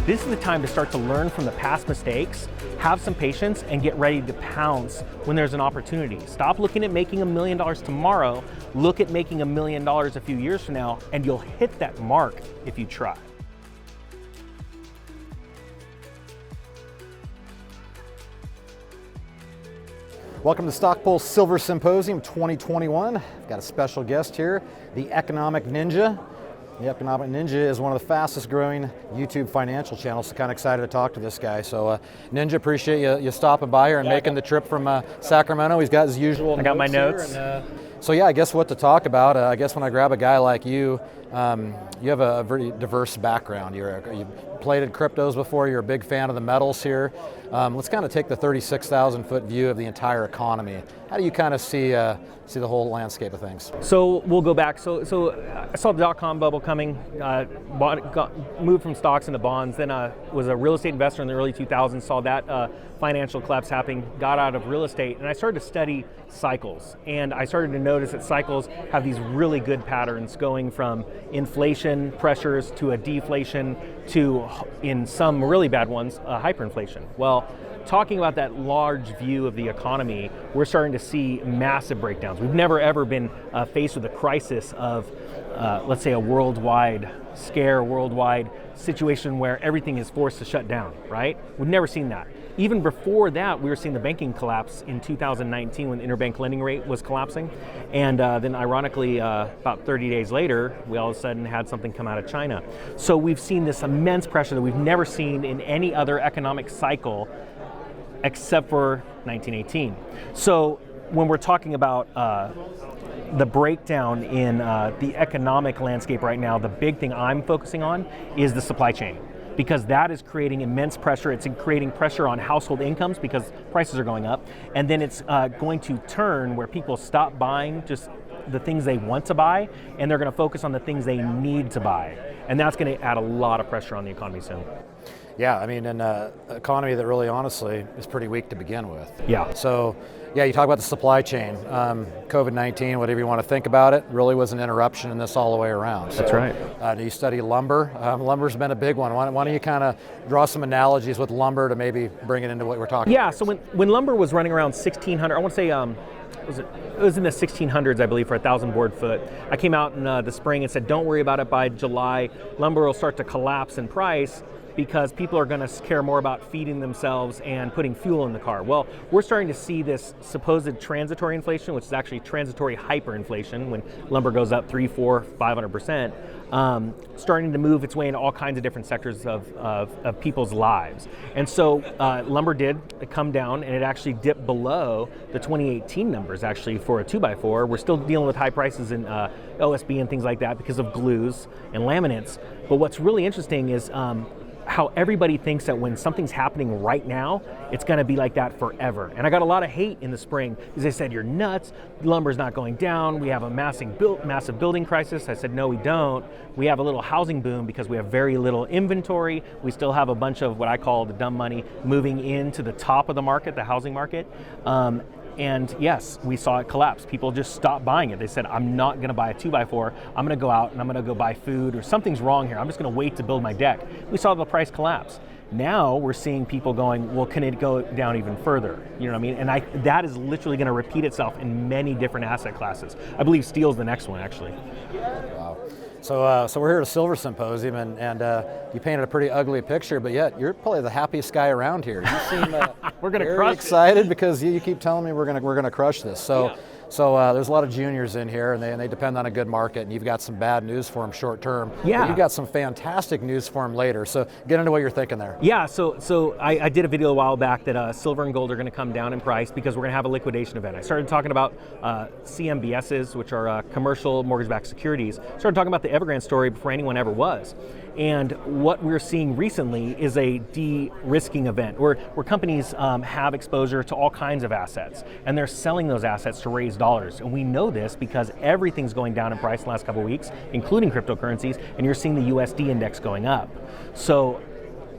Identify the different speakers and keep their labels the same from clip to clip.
Speaker 1: This is the time to start to learn from the past mistakes, have some patience, and get ready to pounce when there's an opportunity. Stop looking at making $1 million tomorrow, look at making $1 million a few years from now, and you'll hit that mark if you try.
Speaker 2: Welcome to StockPulse Silver Symposium 2021. I've got a special guest here, the Economic Ninja. The Economic Ninja is one of the fastest growing YouTube financial channels, so kind of excited to talk to this guy. So Ninja, appreciate you stopping by here and making the trip from Sacramento. He's got his usual
Speaker 1: I got my notes.
Speaker 2: So yeah, I guess what to talk about, I guess when I grab a guy like you, you have a very diverse background. You've played in cryptos before, you're a big fan of the metals here. Let's kind of take the 36,000 foot view of the entire economy. How do you kind of see the whole landscape of things?
Speaker 1: So we'll go back. So I saw the dot-com bubble coming, moved from stocks into bonds, then was a real estate investor in the early 2000s, saw that financial collapse happening, got out of real estate, and I started to study cycles. And I started to notice that cycles have these really good patterns going from inflation pressures to a deflation to, in some really bad ones, hyperinflation. Well, talking about that large view of the economy, we're starting to see massive breakdowns. We've never ever been faced with a crisis of, let's say, a worldwide scare, worldwide situation where everything is forced to shut down, right? We've never seen that. Even before that, we were seeing the banking collapse in 2019 when the interbank lending rate was collapsing. And then ironically, about 30 days later, we all of a sudden had something come out of China. So we've seen this immense pressure that we've never seen in any other economic cycle except for 1918. So when we're talking about the breakdown in the economic landscape right now, the big thing I'm focusing on is the supply chain, because that is creating immense pressure. It's creating pressure on household incomes because prices are going up. And then it's going to turn where people stop buying just the things they want to buy, and they're going to focus on the things they need to buy. And that's going to add a lot of pressure on the economy soon.
Speaker 2: Yeah, I mean, in an economy that really honestly is pretty weak to begin with.
Speaker 1: Yeah.
Speaker 2: So, yeah, you talk about the supply chain. COVID-19, whatever you want to think about it, really was an interruption in this all the way around. So,
Speaker 1: that's right.
Speaker 2: Do you study lumber? Lumber's been a big one. Why don't you kind of draw some analogies with lumber to maybe bring it into what we're talking about?
Speaker 1: Yeah, so when lumber was running around 1,600, I want to say, it was in the 1600s, I believe, for 1,000 board foot. I came out in the spring and said, don't worry about it. By July, lumber will start to collapse in price because people are going to care more about feeding themselves and putting fuel in the car. Well, we're starting to see this supposed transitory inflation, which is actually transitory hyperinflation, when lumber goes up 300, 400, 500%, starting to move its way into all kinds of different sectors of people's lives. And so lumber did come down, and it actually dipped below the 2018 numbers, actually, for a 2x4. We're still dealing with high prices in OSB and things like that because of glues and laminates. But what's really interesting is how everybody thinks that when something's happening right now, it's going to be like that forever. And I got a lot of hate in the spring because they said, you're nuts, lumber's not going down, we have a massive building crisis. I said, no, we don't. We have a little housing boom because we have very little inventory. We still have a bunch of what I call the dumb money moving into the top of the market, the housing market. And yes, we saw it collapse. People just stopped buying it. They said, I'm not going to buy a 2x4. I'm going to go out and I'm going to go buy food, or something's wrong here. I'm just going to wait to build my deck. We saw the price collapse. Now we're seeing people going, well, can it go down even further? You know what I mean? And that is literally going to repeat itself in many different asset classes. I believe steel's the next one, actually.
Speaker 2: Wow. So we're here at a Silver Symposium, and you painted a pretty ugly picture, but yet you're probably the happiest guy around here. You seem
Speaker 1: we're gonna
Speaker 2: very
Speaker 1: crush
Speaker 2: excited
Speaker 1: it.
Speaker 2: Because you keep telling me we're gonna crush this. So. Yeah. So there's a lot of juniors in here, and they depend on a good market, and you've got some bad news for them short term.
Speaker 1: Yeah.
Speaker 2: But you've got some fantastic news for them later. So get into what you're thinking there.
Speaker 1: Yeah, so I did a video a while back that silver and gold are going to come down in price because we're going to have a liquidation event. I started talking about CMBSs, which are commercial mortgage-backed securities. Started talking about the Evergrande story before anyone ever was. And what we're seeing recently is a de-risking event where companies have exposure to all kinds of assets, and they're selling those assets to raise dollars. And we know this because everything's going down in price the last couple of weeks, including cryptocurrencies, and you're seeing the USD index going up. So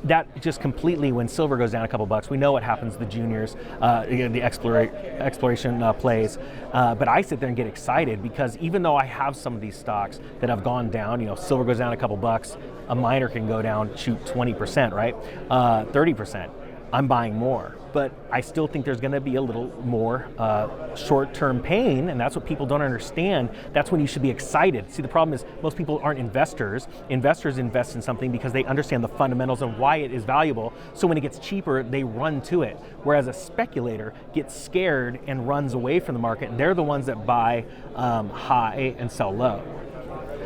Speaker 1: that just completely, when silver goes down a couple bucks, we know what happens to the juniors, the exploration plays. But I sit there and get excited because even though I have some of these stocks that have gone down, silver goes down a couple bucks, a miner can go down, shoot 20%, right? 30%. I'm buying more. But I still think there's going to be a little more short-term pain, and that's what people don't understand. That's when you should be excited. See, the problem is most people aren't investors. Investors invest in something because they understand the fundamentals and why it is valuable. So when it gets cheaper, they run to it. Whereas a speculator gets scared and runs away from the market, and they're the ones that buy high and sell low.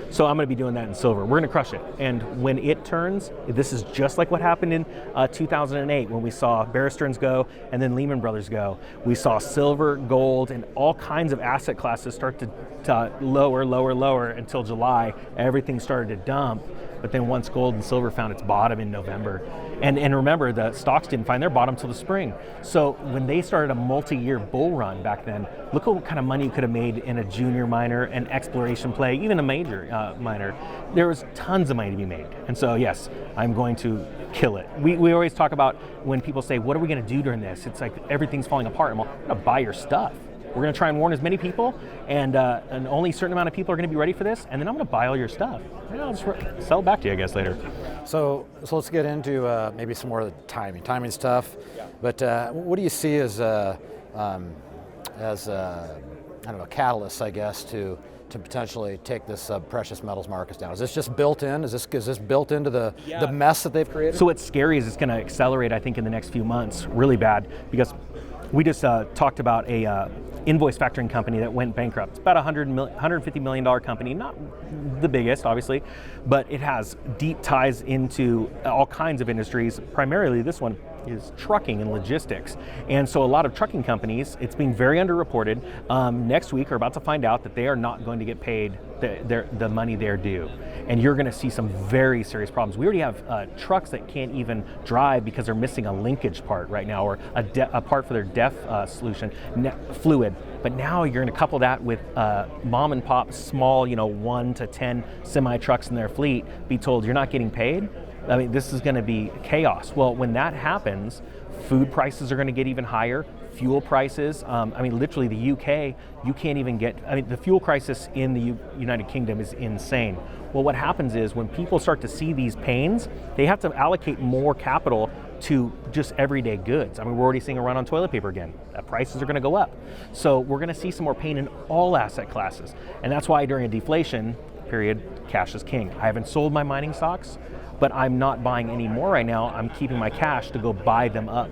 Speaker 1: So I'm going to be doing that in silver. We're going to crush it. And when it turns, this is just like what happened in 2008 when we saw Bear Stearns go and then Lehman Brothers go. We saw silver, gold, and all kinds of asset classes start to lower until July. Everything started to dump. But then once gold and silver found its bottom in November, and remember, the stocks didn't find their bottom till the spring. So when they started a multi-year bull run back then, look at what kind of money you could have made in a junior miner, an exploration play, even a major miner. There was tons of money to be made. And so yes, I'm going to kill it. We always talk about when people say, what are we going to do during this? It's like everything's falling apart. I'm going to buy your stuff. We're going to try and warn as many people, and only a certain amount of people are going to be ready for this, and then I'm going to buy all your stuff. I'll just sell it back to you, I guess, later.
Speaker 2: So let's get into maybe some more of the timing. Timing's tough, but what do you see as I don't know, catalysts, I guess, to potentially take this precious metals markets down? Is this just built in? Is this built into the mess that they've created?
Speaker 1: So what's scary is it's going to accelerate, I think, in the next few months, really bad, because we just talked about a invoice factoring company that went bankrupt. It's about a $150 million company, not the biggest, obviously, but it has deep ties into all kinds of industries. Primarily, this one is trucking and logistics. And so a lot of trucking companies, it's being very underreported, next week are about to find out that they are not going to get paid the money they're due. And you're going to see some very serious problems. We already have trucks that can't even drive because they're missing a linkage part right now, or a part for their DEF solution, fluid. But now you're going to couple that with mom and pop, small, 1 to 10 semi trucks in their fleet, be told you're not getting paid. I mean, this is going to be chaos. Well, when that happens, food prices are going to get even higher. Fuel prices, literally the UK, you can't even get, the fuel crisis in the United Kingdom is insane. Well, what happens is when people start to see these pains, they have to allocate more capital to just everyday goods. We're already seeing a run on toilet paper again. Prices are going to go up. So we're going to see some more pain in all asset classes. And that's why during a deflation period, cash is king. I haven't sold my mining stocks, but I'm not buying any more right now. I'm keeping my cash to go buy them up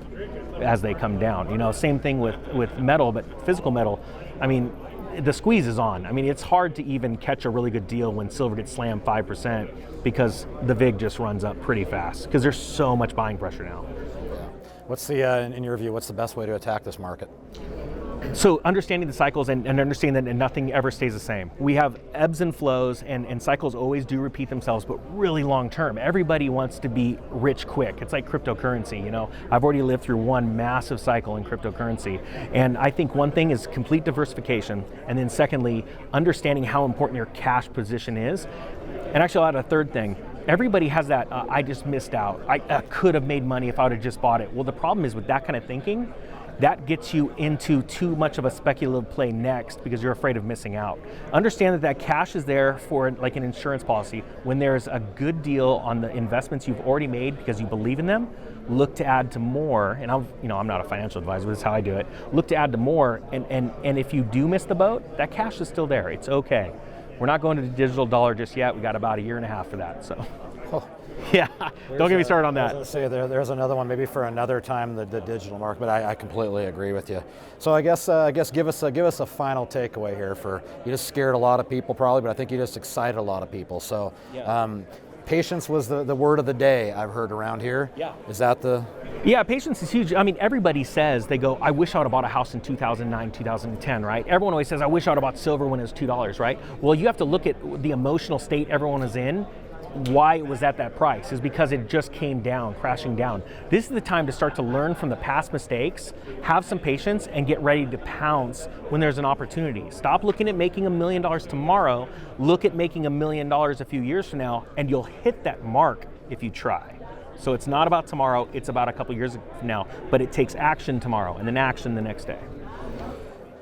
Speaker 1: as they come down. Same thing with metal, but physical metal, the squeeze is on. It's hard to even catch a really good deal when silver gets slammed 5% because the VIG just runs up pretty fast because there's so much buying pressure now.
Speaker 2: What's the, in your view, what's the best way to attack this market?
Speaker 1: So understanding the cycles and understanding that nothing ever stays the same. We have ebbs and flows, and cycles always do repeat themselves, but really long term. Everybody wants to be rich quick. It's like cryptocurrency, I've already lived through one massive cycle in cryptocurrency. And I think one thing is complete diversification. And then secondly, understanding how important your cash position is. And actually I'll add a third thing. Everybody has that, I just missed out. I could have made money if I would have just bought it. Well, the problem is with that kind of thinking, that gets you into too much of a speculative play next because you're afraid of missing out. Understand that cash is there for like an insurance policy. When there's a good deal on the investments you've already made because you believe in them, look to add to more. And I'm not a financial advisor, but this is how I do it. Look to add to more, and if you do miss the boat, that cash is still there. It's okay. We're not going to the digital dollar just yet. We got about a year and a half for that. So. Yeah, don't get me started on that.
Speaker 2: I was going to say there's another one, maybe for another time, the digital market. But I completely agree with you. So I guess give us a final takeaway here. You just scared a lot of people probably, but I think you just excited a lot of people. So patience was the word of the day I've heard around here.
Speaker 1: Yeah.
Speaker 2: Is that the?
Speaker 1: Yeah, patience is huge. Everybody says, they go, I wish I would have bought a house in 2009, 2010, right? Everyone always says, I wish I would have bought silver when it was $2, right? Well, you have to look at the emotional state everyone is in. Why it was at that price is because it just came down, crashing down. This is the time to start to learn from the past mistakes, have some patience, and get ready to pounce when there's an opportunity. Stop looking at making $1 million tomorrow. Look at making $1 million a few years from now, and you'll hit that mark if you try. So it's not about tomorrow, it's about a couple years from now. But it takes action tomorrow and then action the next day.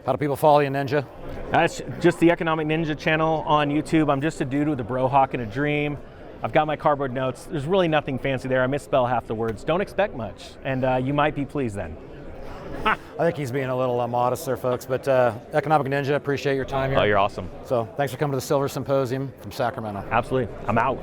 Speaker 2: How do people follow you, Ninja?
Speaker 1: That's just the Economic Ninja channel on YouTube. I'm just a dude with a bro hawk and a dream. I've got my cardboard notes. There's really nothing fancy there. I misspell half the words. Don't expect much, and you might be pleased then.
Speaker 2: I think he's being a little modest there, folks, but Economic Ninja, appreciate your time here.
Speaker 1: Oh, you're awesome.
Speaker 2: So thanks for coming to the Silver Symposium from Sacramento.
Speaker 1: Absolutely. I'm out.